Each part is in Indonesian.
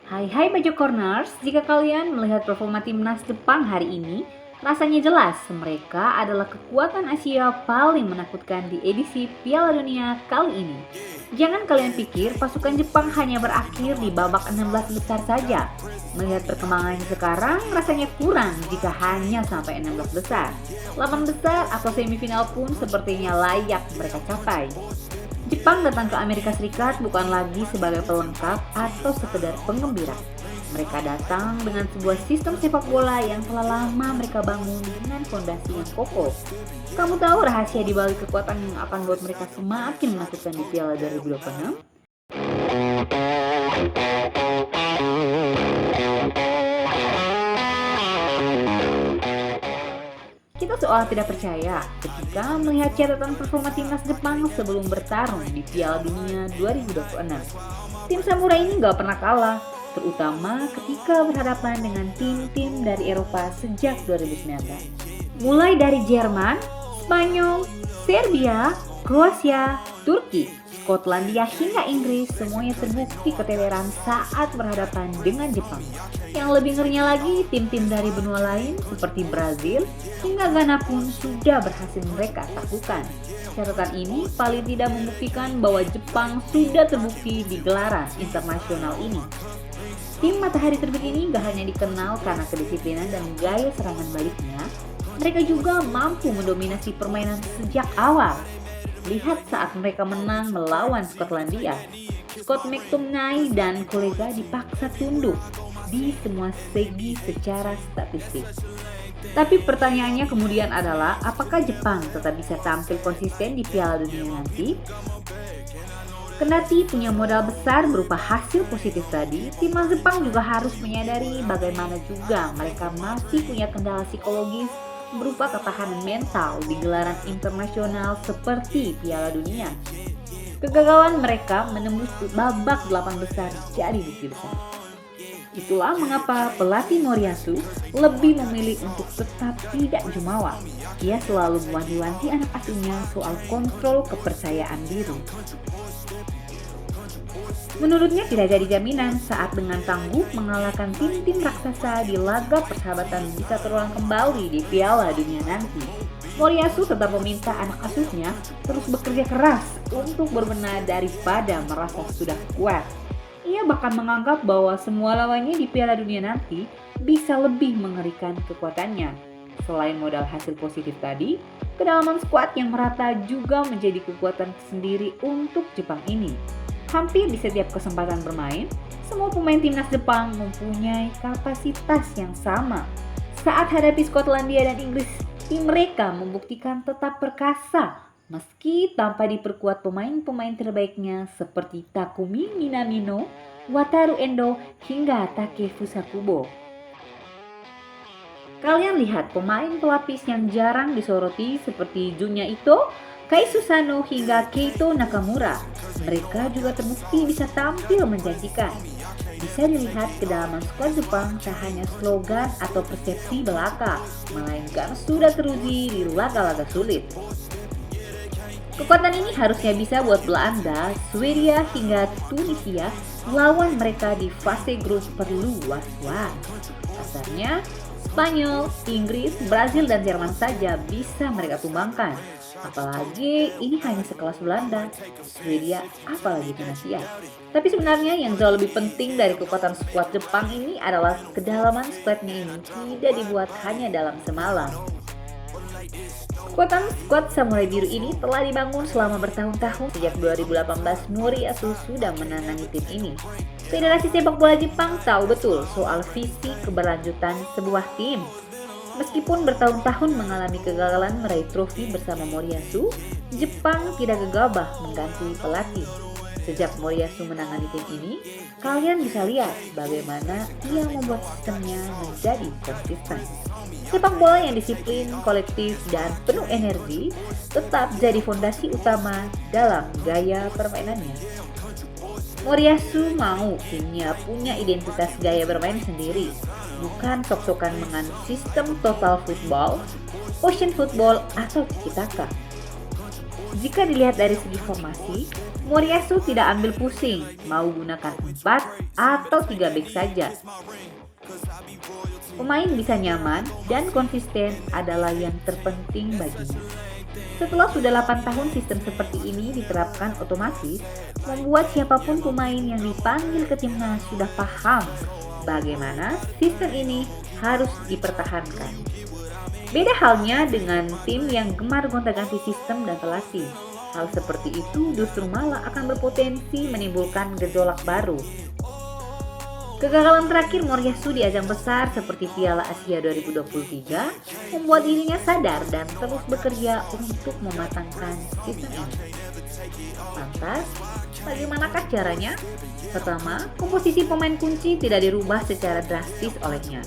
Hai Bajo Corners, jika kalian melihat performa timnas Jepang hari ini, rasanya jelas mereka adalah kekuatan Asia paling menakutkan di edisi Piala Dunia kali ini. Jangan kalian pikir pasukan Jepang hanya berakhir di babak 16 besar saja. Melihat perkembangannya sekarang, rasanya kurang jika hanya sampai 16 besar. 8 besar atau semifinal pun sepertinya layak mereka capai. Jepang datang ke Amerika Serikat bukan lagi sebagai pelengkap atau sekedar penggembira. Mereka datang dengan sebuah sistem sepak bola yang telah lama mereka bangun dengan fondasi yang kokoh. Kamu tahu rahasia di balik kekuatan yang akan buat mereka semakin menakutkan di Piala 2026? Kita seolah tidak percaya ketika melihat catatan performa timnas Jepang sebelum bertarung di Piala Dunia 2026. Tim Samurai ini gak pernah kalah, terutama ketika berhadapan dengan tim-tim dari Eropa sejak 2019. Mulai dari Jerman, Spanyol, Serbia, Kroasia, Turki, Skotlandia hingga Inggris, semuanya terbukti keteteran saat berhadapan dengan Jepang. Yang lebih ngerinya lagi, tim-tim dari benua lain seperti Brazil hingga Ghana pun sudah berhasil mereka taklukkan. Catatan ini paling tidak membuktikan bahwa Jepang sudah terbukti di gelaran internasional ini. Tim Matahari Terbit ini gak hanya dikenal karena kedisiplinan dan gaya serangan baliknya, mereka juga mampu mendominasi permainan sejak awal. Lihat saat mereka menang melawan Skotlandia. Scott McTominay dan kolega dipaksa tunduk di semua segi secara statistik. Tapi pertanyaannya kemudian adalah, apakah Jepang tetap bisa tampil konsisten di Piala Dunia nanti? Kendati punya modal besar berupa hasil positif tadi, timnas Jepang juga harus menyadari bagaimana juga mereka masih punya kendala psikologis berupa ketahanan mental di gelaran internasional seperti Piala Dunia. Kegagalan mereka menembus babak 8 besar jadi bukti besar. Itulah mengapa pelatih Moriyasu lebih memilih untuk tetap tidak jumawa. Ia selalu mewanti-wanti anak asuhnya soal kontrol kepercayaan diri. Menurutnya tidak jadi jaminan saat dengan tangguh mengalahkan tim-tim raksasa di laga persahabatan bisa terulang kembali di Piala Dunia nanti. Moriyasu tetap meminta anak asuhnya terus bekerja keras untuk berbenah daripada merasa sudah kuat. Ia bahkan menganggap bahwa semua lawannya di Piala Dunia nanti bisa lebih mengerikan kekuatannya. Selain modal hasil positif tadi, kedalaman skuad yang merata juga menjadi kekuatan tersendiri untuk Jepang ini. Hampir di setiap kesempatan bermain, semua pemain timnas Jepang mempunyai kapasitas yang sama. Saat hadapi Skotlandia dan Inggris, tim mereka membuktikan tetap perkasa meski tanpa diperkuat pemain-pemain terbaiknya seperti Takumi Minamino, Wataru Endo, hingga Takefusa Kubo. Kalian lihat pemain pelapis yang jarang disoroti seperti Junya Ito, Kai Susano hingga Keito Nakamura. Mereka juga terbukti bisa tampil menjanjikan. Bisa dilihat kedalaman skuad Jepang tak hanya slogan atau persepsi belaka, melainkan sudah teruji di laga-laga sulit. Kekuatan ini harusnya bisa buat Belanda, Swedia hingga Tunisia lawan mereka di fase grup perlu was-was. Kasarnya, Spanyol, Inggris, Brazil, dan Jerman saja bisa mereka tumbangkan. Apalagi ini hanya sekelas Belanda, Swedia, apalagi Tunisia. Tapi sebenarnya yang jauh lebih penting dari kekuatan skuad Jepang ini adalah kedalaman skuadnya ini tidak dibuat hanya dalam semalam. Kekuatan skuad Samurai Biru ini telah dibangun selama bertahun-tahun. Sejak 2018, Moriyasu sudah menangangi tim ini. Federasi Sepak Bola Jepang tahu betul soal visi keberlanjutan sebuah tim. Meskipun bertahun-tahun mengalami kegagalan meraih trofi bersama Moriyasu, Jepang tidak gegabah mengganti pelatih. Sejak Moriyasu menangani tim ini, kalian bisa lihat bagaimana ia membuat sistemnya menjadi konsisten. Sepak bola yang disiplin, kolektif, dan penuh energi tetap jadi fondasi utama dalam gaya permainannya. Moriyasu mau timnya punya identitas gaya bermain sendiri, bukan sok-sokan menganut sistem total football, ocean football, atau tiki-taka. Jika dilihat dari segi formasi, Moriyasu tidak ambil pusing mau gunakan 4 atau 3 back saja. Pemain bisa nyaman dan konsisten adalah yang terpenting baginya. Setelah sudah 8 tahun sistem seperti ini diterapkan otomatis, membuat siapapun pemain yang dipanggil ke timnas sudah paham bagaimana sistem ini harus dipertahankan. Beda halnya dengan tim yang gemar gonta-ganti sistem dan pelatih. Hal seperti itu justru malah akan berpotensi menimbulkan gejolak baru. Kegagalan terakhir Moriyasu di ajang besar seperti Piala Asia 2023 membuat dirinya sadar dan terus bekerja untuk mematangkan sistem ini. Lantas, bagaimanakah caranya? Pertama, komposisi pemain kunci tidak dirubah secara drastis olehnya.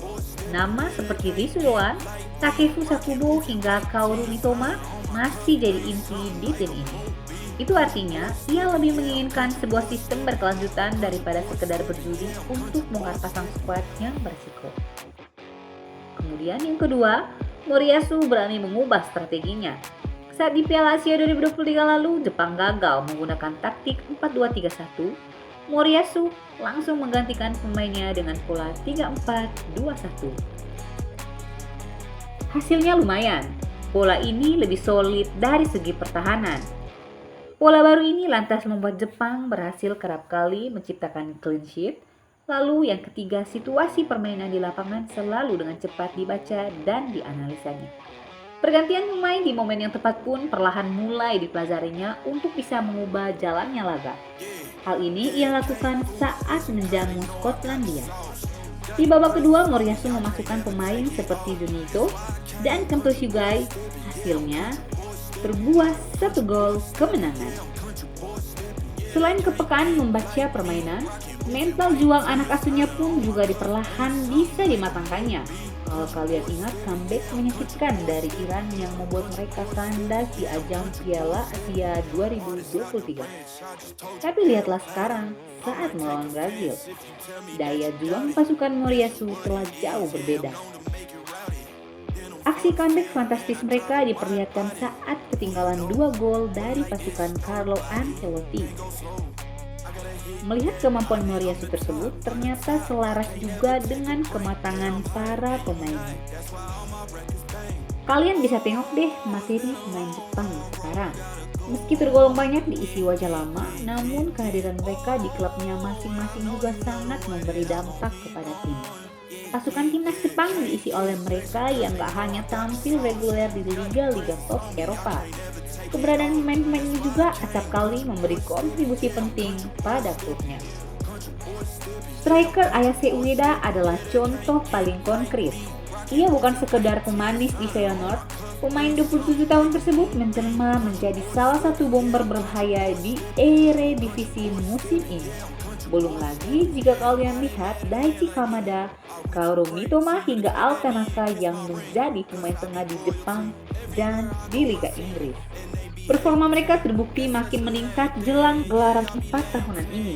Nama seperti Ri Sudoan, Takefusa Kubo hingga Kaoru Mitoma masih jadi inti di tim ini. Itu artinya ia lebih menginginkan sebuah sistem berkelanjutan daripada sekedar berjudi untuk bongkar pasang skuad yang berisiko. Kemudian yang kedua, Moriyasu berani mengubah strateginya. Saat di Piala Asia 2023 lalu, Jepang gagal menggunakan taktik 4-2-3-1. Moriyasu langsung menggantikan pemainnya dengan pola 3-4-2-1. Hasilnya lumayan, pola ini lebih solid dari segi pertahanan. Pola baru ini lantas membuat Jepang berhasil kerap kali menciptakan clean sheet. Lalu yang ketiga, situasi permainan di lapangan selalu dengan cepat dibaca dan dianalisanya. Pergantian pemain di momen yang tepat pun perlahan mulai dipelajarinya untuk bisa mengubah jalannya laga. Hal ini ia lakukan saat menjamu Skotlandia. Di babak kedua, Moriyasu memasukkan pemain seperti Junito dan Kento Shugai. Hasilnya terbuah 1 gol kemenangan. Selain kepekaan membaca permainan, mental juang anak asuhnya pun juga diperlahan bisa dimatangkannya. Kalau kalian ingat comeback menyakitkan dari Iran yang membuat mereka kandas di ajang Piala Asia 2023. Tapi lihatlah sekarang saat melawan Brazil, daya juang pasukan Moriyasu telah jauh berbeda. Aksi comeback fantastis mereka diperlihatkan saat ketinggalan 2 gol dari pasukan Carlo Ancelotti. Melihat kemampuan Moriyasu tersebut ternyata selaras juga dengan kematangan para pemainnya. Kalian bisa tengok deh materi pemain Jepang sekarang. Meski tergolong banyak diisi wajah lama, namun kehadiran mereka di klubnya masing-masing juga sangat memberi dampak kepada tim. Pasukan timnas Jepang diisi oleh mereka yang gak hanya tampil reguler di liga-liga top Eropa. Keberadaan pemain-pemain ini juga acap kali memberi kontribusi penting pada klubnya. Striker Ayase Ueda adalah contoh paling konkret. Ia bukan sekedar pemanis di Feyenoord, pemain 27 tahun tersebut menjelma menjadi salah satu bomber berbahaya di Eredivisie musim ini. Belum lagi jika kalian lihat Daichi Kamada, Kaoru Mitoma hingga Al Tanaka yang menjadi pemain tengah di Jepang dan di Liga Inggris. Performa mereka terbukti makin meningkat jelang gelaran 4 tahunan ini.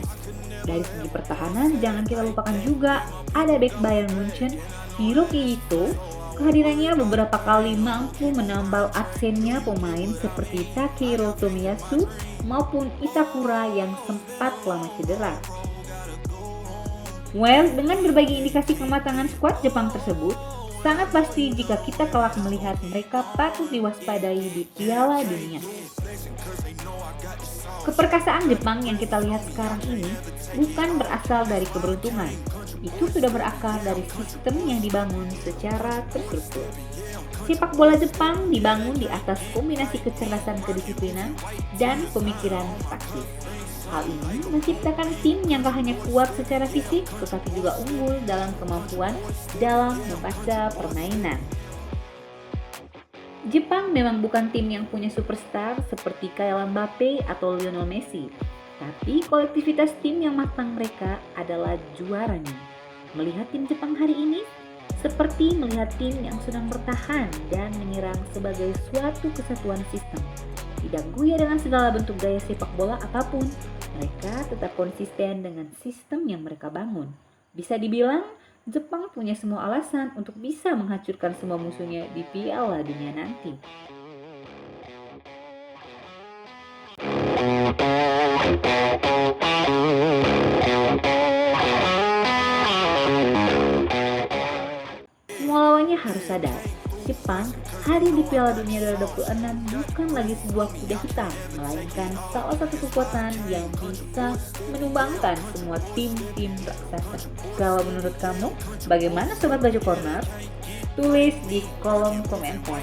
Dari segi pertahanan, jangan kita lupakan juga ada bek Bayern Munchen, Hiroki Ito. Kehadirannya beberapa kali mampu menambal absennya pemain seperti Takehiro Tomiyasu maupun Itakura yang sempat lama cedera. Well, dengan berbagai indikasi kematangan skuad Jepang tersebut, sangat pasti jika kita kelak melihat mereka patut diwaspadai di Piala Dunia. Keperkasaan Jepang yang kita lihat sekarang ini bukan berasal dari keberuntungan. Itu sudah berakar dari sistem yang dibangun secara terstruktur. Sepak bola Jepang dibangun di atas kombinasi kecerdasan kedisiplinan dan pemikiran taktis. Hal ini menciptakan tim yang tak hanya kuat secara fisik, tetapi juga unggul dalam kemampuan dalam membaca permainan. Jepang memang bukan tim yang punya superstar seperti Kylian Mbappe atau Lionel Messi, tapi kolektivitas tim yang matang mereka adalah juaranya. Melihat tim Jepang hari ini, seperti melihat tim yang sedang bertahan dan menyerang sebagai suatu kesatuan sistem. Tidak goyah dengan segala bentuk gaya sepak bola apapun, mereka tetap konsisten dengan sistem yang mereka bangun. Bisa dibilang, Jepang punya semua alasan untuk bisa menghancurkan semua musuhnya di Piala Dunia nanti. harus sadar, Jepang hadir di Piala Dunia 2026 bukan lagi sebuah kuda hitam, melainkan salah satu kekuatan yang bisa menumbangkan semua tim-tim raksasa. Kalau menurut kamu, bagaimana Sobat Baju Corner? Tulis di kolom komentar.